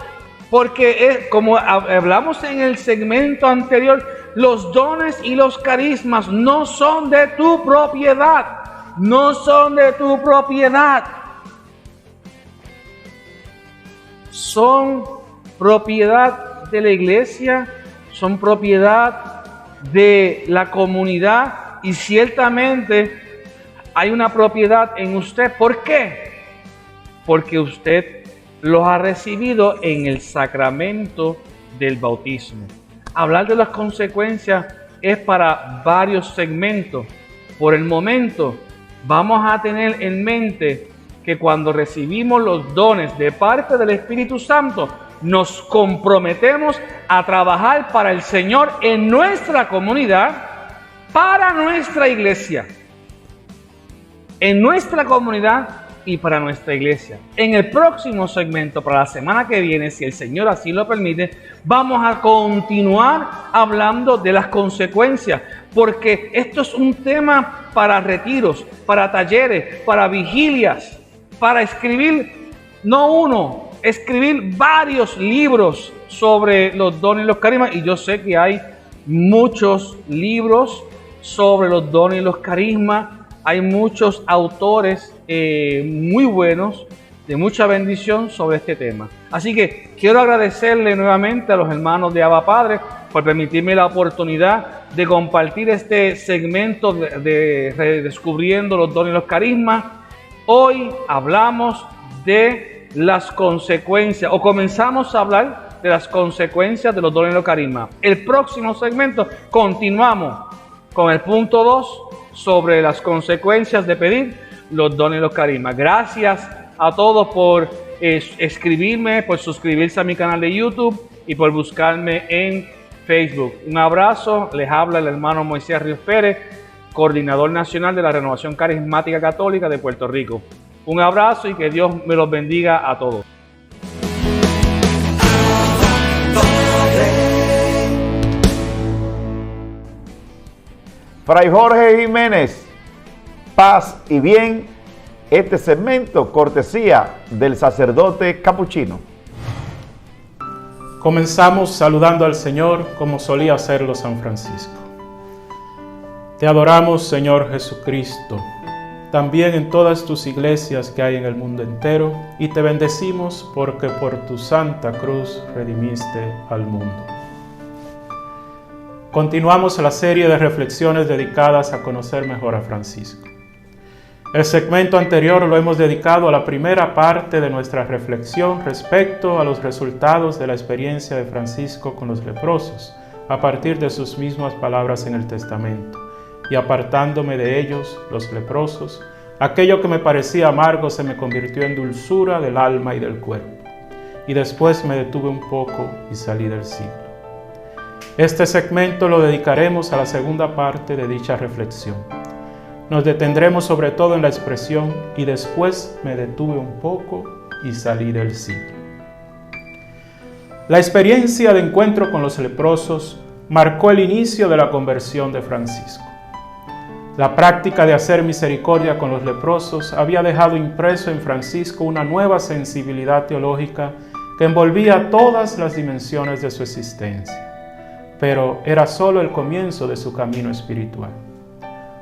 porque como hablamos en el segmento anterior, los dones y los carismas no son de tu propiedad, no son de tu propiedad, son propiedad de la iglesia, son propiedad de la comunidad, y ciertamente hay una propiedad en usted. ¿Por qué? Porque usted los ha recibido en el sacramento del bautismo. Hablar de las consecuencias es para varios segmentos. Por el momento vamos a tener en mente que cuando recibimos los dones de parte del Espíritu Santo, nos comprometemos a trabajar para el Señor en nuestra comunidad, para nuestra iglesia. En nuestra comunidad y para nuestra iglesia. En el próximo segmento, para la semana que viene, si el Señor así lo permite, vamos a continuar hablando de las consecuencias, porque esto es un tema para retiros, para talleres, para vigilias, para escribir, no uno, escribir varios libros sobre los dones y los carismas. Y yo sé que hay muchos libros sobre los dones y los carismas. Hay muchos autores muy buenos, de mucha bendición sobre este tema. Así que quiero agradecerle nuevamente a los hermanos de Abba Padre por permitirme la oportunidad de compartir este segmento de redescubriendo los dones y los carismas. Hoy hablamos de las consecuencias, o comenzamos a hablar de las consecuencias de los dones y los carismas. El próximo segmento continuamos con el punto 2 sobre las consecuencias de pedir los dones y los carismas. Gracias a todos por escribirme, por suscribirse a mi canal de YouTube y por buscarme en Facebook. Un abrazo, les habla el hermano Moisés Ríos Pérez, coordinador nacional de la Renovación Carismática Católica de Puerto Rico. Un abrazo y que Dios me los bendiga a todos. Fray Jorge Jiménez, paz y bien, este segmento cortesía del sacerdote capuchino. Comenzamos saludando al Señor como solía hacerlo San Francisco. Te adoramos, Señor Jesucristo, también en todas tus iglesias que hay en el mundo entero, y te bendecimos porque por tu santa cruz redimiste al mundo. Continuamos la serie de reflexiones dedicadas a conocer mejor a Francisco. El segmento anterior lo hemos dedicado a la primera parte de nuestra reflexión respecto a los resultados de la experiencia de Francisco con los leprosos, a partir de sus mismas palabras en el testamento. Y apartándome de ellos, los leprosos, aquello que me parecía amargo se me convirtió en dulzura del alma y del cuerpo. Y después me detuve un poco y salí del siglo. Este segmento lo dedicaremos a la segunda parte de dicha reflexión. Nos detendremos sobre todo en la expresión y después me detuve un poco y salí del siglo. La experiencia de encuentro con los leprosos marcó el inicio de la conversión de Francisco. La práctica de hacer misericordia con los leprosos había dejado impreso en Francisco una nueva sensibilidad teológica que envolvía todas las dimensiones de su existencia. Pero era solo el comienzo de su camino espiritual.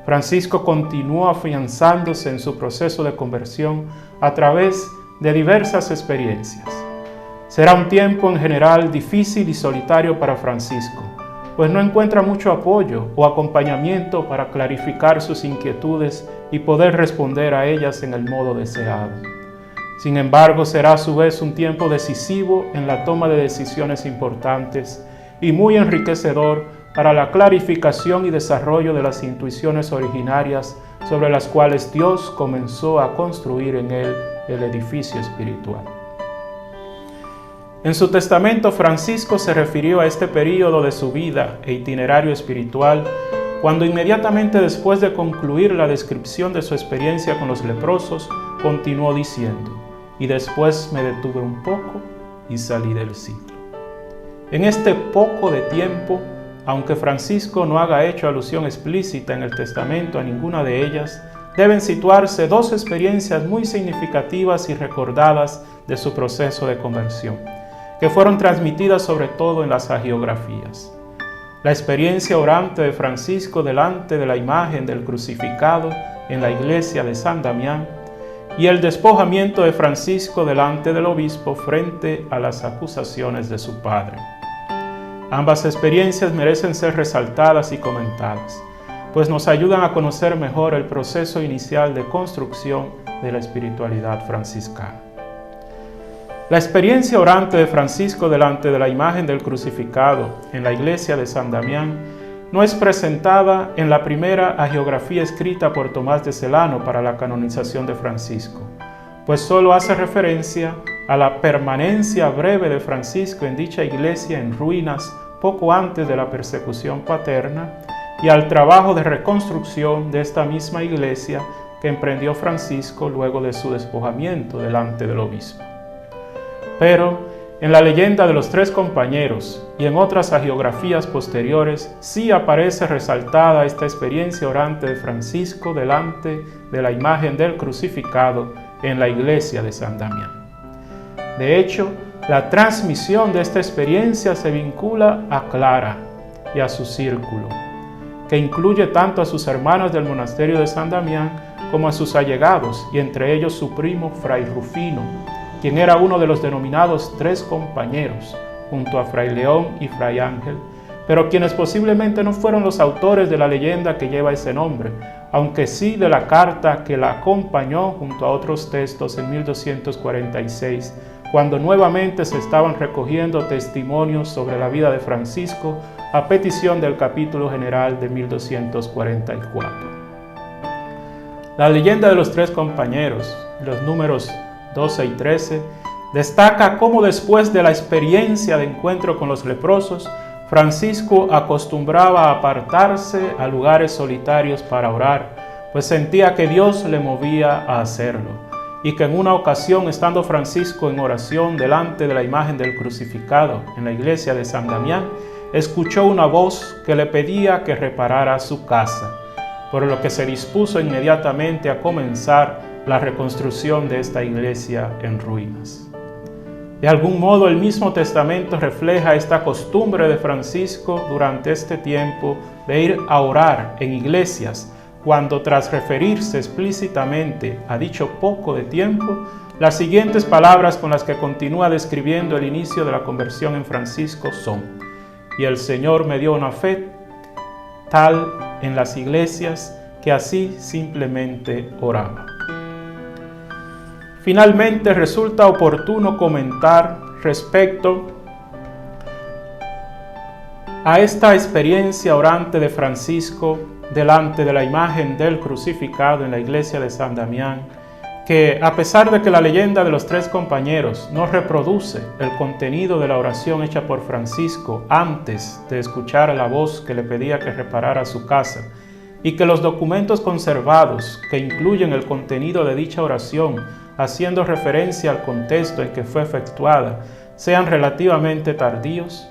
Francisco continuó afianzándose en su proceso de conversión a través de diversas experiencias. Será un tiempo en general difícil y solitario para Francisco, pues no encuentra mucho apoyo o acompañamiento para clarificar sus inquietudes y poder responder a ellas en el modo deseado. Sin embargo, será a su vez un tiempo decisivo en la toma de decisiones importantes y muy enriquecedor para la clarificación y desarrollo de las intuiciones originarias sobre las cuales Dios comenzó a construir en él el edificio espiritual. En su testamento, Francisco se refirió a este período de su vida e itinerario espiritual cuando inmediatamente después de concluir la descripción de su experiencia con los leprosos, continuó diciendo: y después me detuve un poco y salí del siglo. En este poco de tiempo, aunque Francisco no haga hecho alusión explícita en el testamento a ninguna de ellas, deben situarse dos experiencias muy significativas y recordadas de su proceso de conversión, que fueron transmitidas sobre todo en las hagiografías. La experiencia orante de Francisco delante de la imagen del crucificado en la iglesia de San Damián y el despojamiento de Francisco delante del obispo frente a las acusaciones de su padre. Ambas experiencias merecen ser resaltadas y comentadas, pues nos ayudan a conocer mejor el proceso inicial de construcción de la espiritualidad franciscana. La experiencia orante de Francisco delante de la imagen del crucificado en la iglesia de San Damián no es presentada en la primera hagiografía escrita por Tomás de Celano para la canonización de Francisco, pues solo hace referencia a la permanencia breve de Francisco en dicha iglesia en ruinas poco antes de la persecución paterna y al trabajo de reconstrucción de esta misma iglesia que emprendió Francisco luego de su despojamiento delante del obispo. Pero en la leyenda de los tres compañeros y en otras hagiografías posteriores sí aparece resaltada esta experiencia orante de Francisco delante de la imagen del crucificado en la iglesia de San Damián. De hecho, la transmisión de esta experiencia se vincula a Clara y a su círculo, que incluye tanto a sus hermanas del monasterio de San Damián como a sus allegados, y entre ellos su primo Fray Rufino, quien era uno de los denominados tres compañeros, junto a Fray León y Fray Ángel, pero quienes posiblemente no fueron los autores de la leyenda que lleva ese nombre, aunque sí de la carta que la acompañó junto a otros textos en 1246, cuando nuevamente se estaban recogiendo testimonios sobre la vida de Francisco a petición del capítulo general de 1244. La leyenda de los tres compañeros, los números 12 y 13, destaca cómo después de la experiencia de encuentro con los leprosos, Francisco acostumbraba a apartarse a lugares solitarios para orar, pues sentía que Dios le movía a hacerlo, y que en una ocasión, estando Francisco en oración delante de la imagen del crucificado en la iglesia de San Damián, escuchó una voz que le pedía que reparara su casa, por lo que se dispuso inmediatamente a comenzar la reconstrucción de esta iglesia en ruinas. De algún modo, el mismo testamento refleja esta costumbre de Francisco durante este tiempo de ir a orar en iglesias, cuando tras referirse explícitamente a dicho poco de tiempo, las siguientes palabras con las que continúa describiendo el inicio de la conversión en Francisco son: y el Señor me dio una fe tal en las iglesias que así simplemente oraba. Finalmente, resulta oportuno comentar respecto a esta experiencia orante de Francisco delante de la imagen del crucificado en la iglesia de San Damián, que a pesar de que la leyenda de los tres compañeros no reproduce el contenido de la oración hecha por Francisco antes de escuchar la voz que le pedía que reparara su casa, y que los documentos conservados que incluyen el contenido de dicha oración, haciendo referencia al contexto en que fue efectuada, sean relativamente tardíos,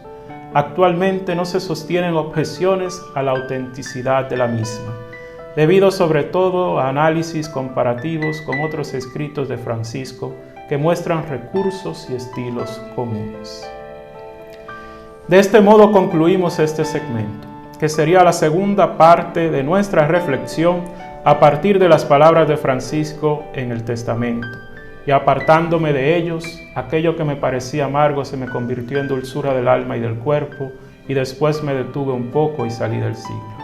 actualmente no se sostienen objeciones a la autenticidad de la misma, debido sobre todo a análisis comparativos con otros escritos de Francisco que muestran recursos y estilos comunes. De este modo concluimos este segmento, que sería la segunda parte de nuestra reflexión a partir de las palabras de Francisco en el testamento. Y apartándome de ellos, aquello que me parecía amargo se me convirtió en dulzura del alma y del cuerpo, y después me detuve un poco y salí del siglo.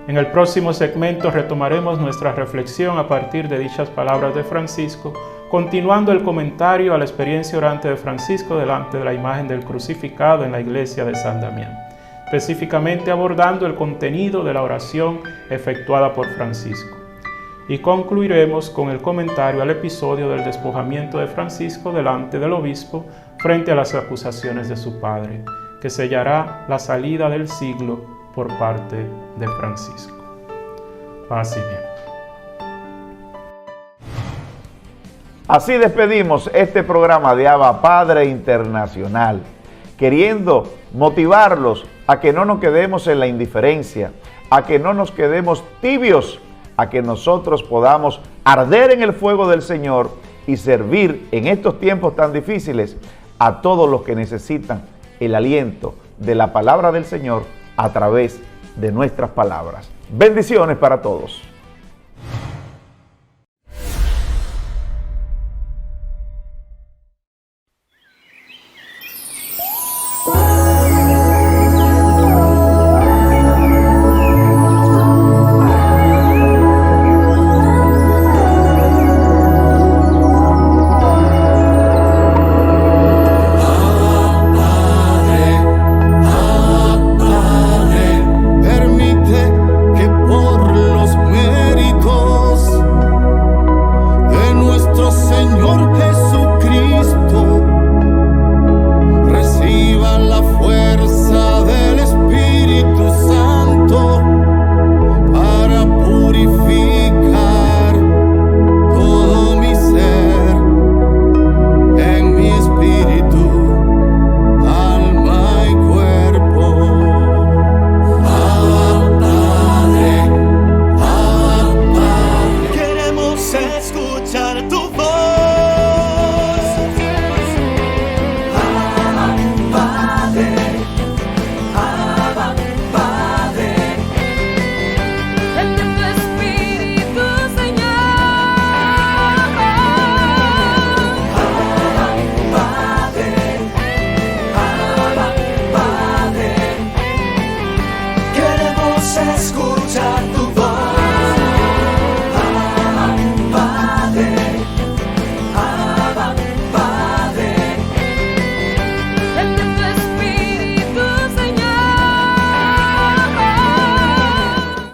En el próximo segmento retomaremos nuestra reflexión a partir de dichas palabras de Francisco, continuando el comentario a la experiencia orante de Francisco delante de la imagen del crucificado en la iglesia de San Damián, específicamente abordando el contenido de la oración efectuada por Francisco. Y concluiremos con el comentario al episodio del despojamiento de Francisco delante del obispo frente a las acusaciones de su padre, que sellará la salida del siglo por parte de Francisco. Paz y bien. Así despedimos este programa de Abba Padre Internacional, queriendo motivarlos a que no nos quedemos en la indiferencia, a que no nos quedemos tibios, a que nosotros podamos arder en el fuego del Señor y servir en estos tiempos tan difíciles a todos los que necesitan el aliento de la palabra del Señor a través de nuestras palabras. Bendiciones para todos. Permite que por los medios Padre.